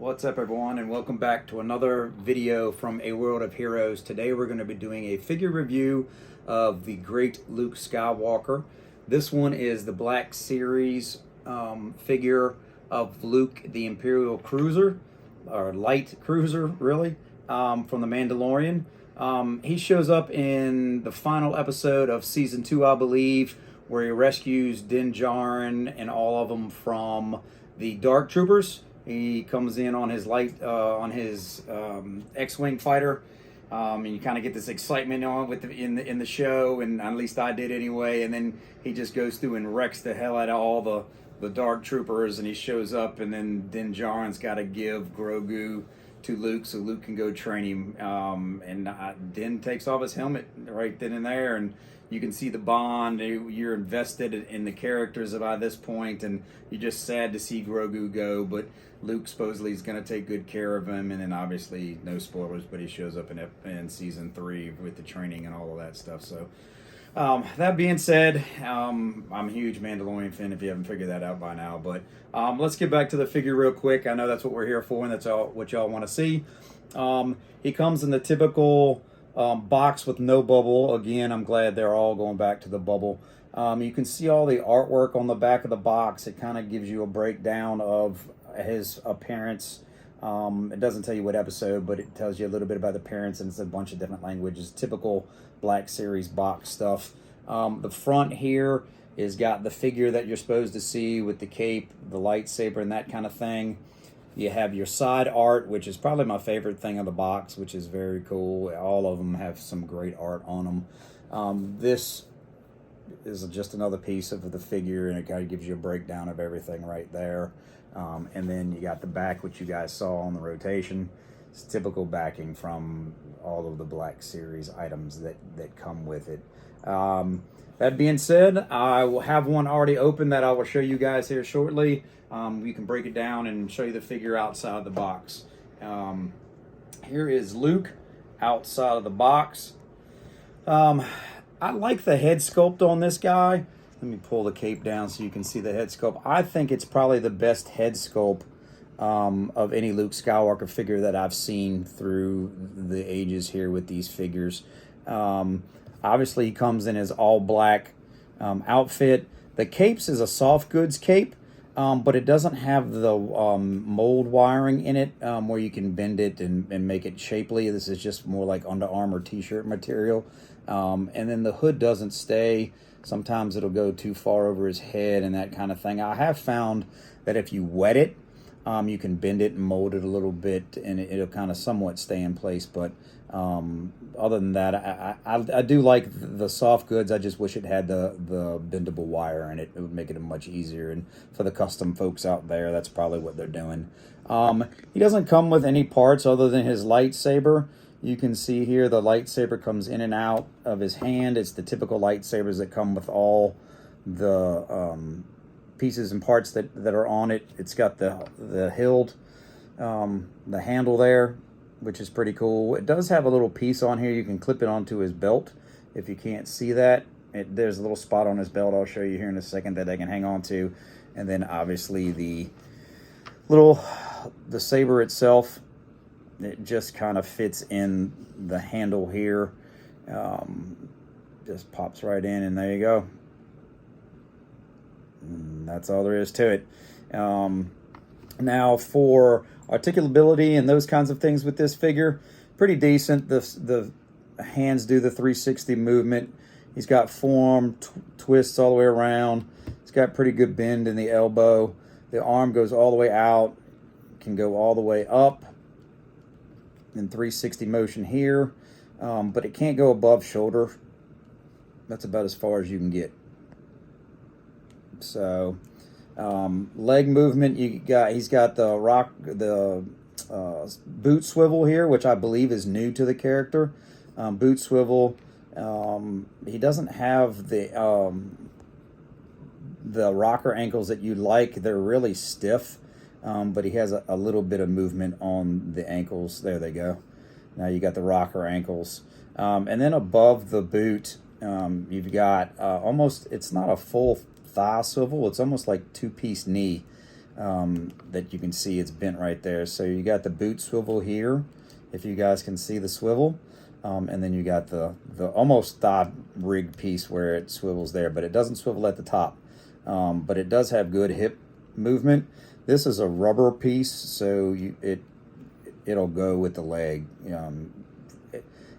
What's up, everyone, and welcome back to another video from A World of Heroes. Today we're going to be doing a figure review of the great Luke Skywalker. This one is the Black Series figure of Luke, the Imperial Cruiser, or Light Cruiser, really, from the Mandalorian. He shows up in the final episode of Season 2, I believe, where he rescues Din Djarin and all of them from the Dark Troopers. He comes in on his X-wing fighter, and you kind of get this excitement on with in the show, and at least I did anyway. And then he just goes through and wrecks the hell out of all the Dark Troopers, and he shows up, and then Din Djarin's got to give Grogu to Luke so Luke can go train him. Din takes off his helmet right then and there, and you can see the bond. You're invested in the characters by this point, and you're just sad to see Grogu go, but Luke supposedly is going to take good care of him. And then obviously, no spoilers, but he shows up in Season 3 with the training and all of that stuff. So that being said, I'm a huge Mandalorian fan if you haven't figured that out by now. But let's get back to the figure real quick. I know that's what we're here for, and that's what y'all want to see. He comes in the typical box with no bubble. Again, I'm glad they're all going back to the bubble. You can see all the artwork on the back of the box. It kind of gives you a breakdown of his appearance. It doesn't tell you what episode, but it tells you a little bit about the appearance, and it's a bunch of different languages. Typical Black Series box stuff. The front here is got the figure that you're supposed to see with the cape, the lightsaber, and that kind of thing. You have your side art, which is probably my favorite thing of the box, which is very cool. All of them have some great art on them. This is just another piece of the figure, and it kind of gives you a breakdown of everything right there. And then you got the back, which you guys saw on the rotation. It's typical backing from all of the Black Series items that come with it. That being said, I will have one already open that I will show you guys here shortly. We can break it down and show you the figure outside the box. Here is Luke outside of the box. I like the head sculpt on this guy. Let me pull the cape down so you can see the head sculpt. I think it's probably the best head sculpt of any Luke Skywalker figure that I've seen through the ages here with these figures. Obviously, he comes in his all-black outfit. The capes is a soft goods cape, but it doesn't have the mold wiring in it where you can bend it and make it shapely. This is just more like Under Armour t-shirt material. And then the hood doesn't stay. Sometimes it'll go too far over his head and that kind of thing. I have found that if you wet it, you can bend it and mold it a little bit, and it'll kind of somewhat stay in place. But other than that, I do like the soft goods. I just wish it had the bendable wire in it. It would make it much easier. And for the custom folks out there, that's probably what they're doing. He doesn't come with any parts other than his lightsaber. You can see here the lightsaber comes in and out of his hand. It's the typical lightsabers that come with all the pieces and parts that are on it. It's got the hilt, the handle there, which is pretty cool. It does have a little piece on here. You can clip it onto his belt. If you can't see that, there's a little spot on his belt I'll show you here in a second that I can hang on to. And then obviously the saber itself, it just kind of fits in the handle here. Just pops right in, and there you go. And that's all there is to it. Now for articulability and those kinds of things with this figure, pretty decent. The hands do the 360 movement. He's got forearm twists all the way around. He's got pretty good bend in the elbow. The arm goes all the way out, can go all the way up. In 360 motion here, but it can't go above shoulder. That's about as far as you can get. So leg movement, he's got the boot swivel here, which I believe is new to the character. Boot swivel. He doesn't have the rocker ankles that you'd like. They're really stiff. But he has a little bit of movement on the ankles. There they go. Now you got the rocker ankles. And then above the boot, you've got almost, it's not a full thigh swivel. It's almost like two-piece knee. that you can see it's bent right there. So you got the boot swivel here, if you guys can see the swivel. And then you got the almost thigh rig piece where it swivels there, but it doesn't swivel at the top. But it does have good hip movement. This is a rubber piece, so it'll go with the leg.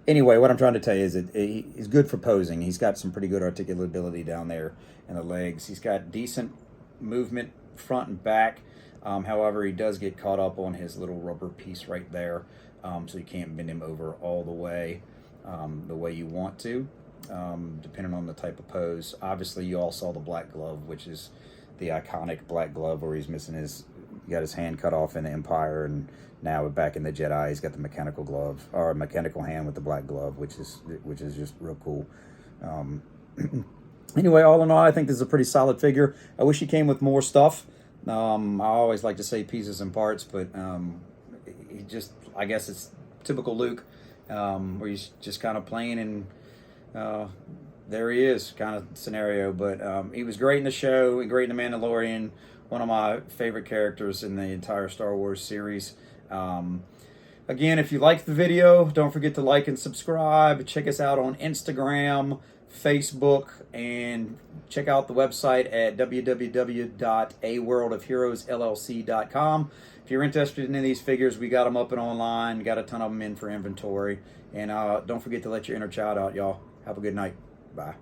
Anyway, what I'm trying to tell you is he's good for posing. He's got some pretty good articulability down there in the legs. He's got decent movement front and back. However, he does get caught up on his little rubber piece right there, so you can't bend him over all the way you want to, depending on the type of pose. Obviously, you all saw the black glove, which is the iconic black glove where he's missing got his hand cut off in the Empire, and now back in the Jedi, he's got the mechanical glove, or a mechanical hand with the black glove, which is just real cool. Anyway, all in all, I think this is a pretty solid figure. I wish he came with more stuff. I always like to say pieces and parts, but he just, I guess it's typical Luke, where he's just kind of playing and there he is kind of scenario. But he was great in the show, great in The Mandalorian, one of my favorite characters in the entire Star Wars series. Again, if you liked the video, don't forget to like and subscribe. Check us out on Instagram, Facebook, and check out the website at www.aworldofheroesllc.com. If you're interested in any of these figures, we got them up and online, got a ton of them in for inventory. And don't forget to let your inner child out, y'all. Have a good night. Bye.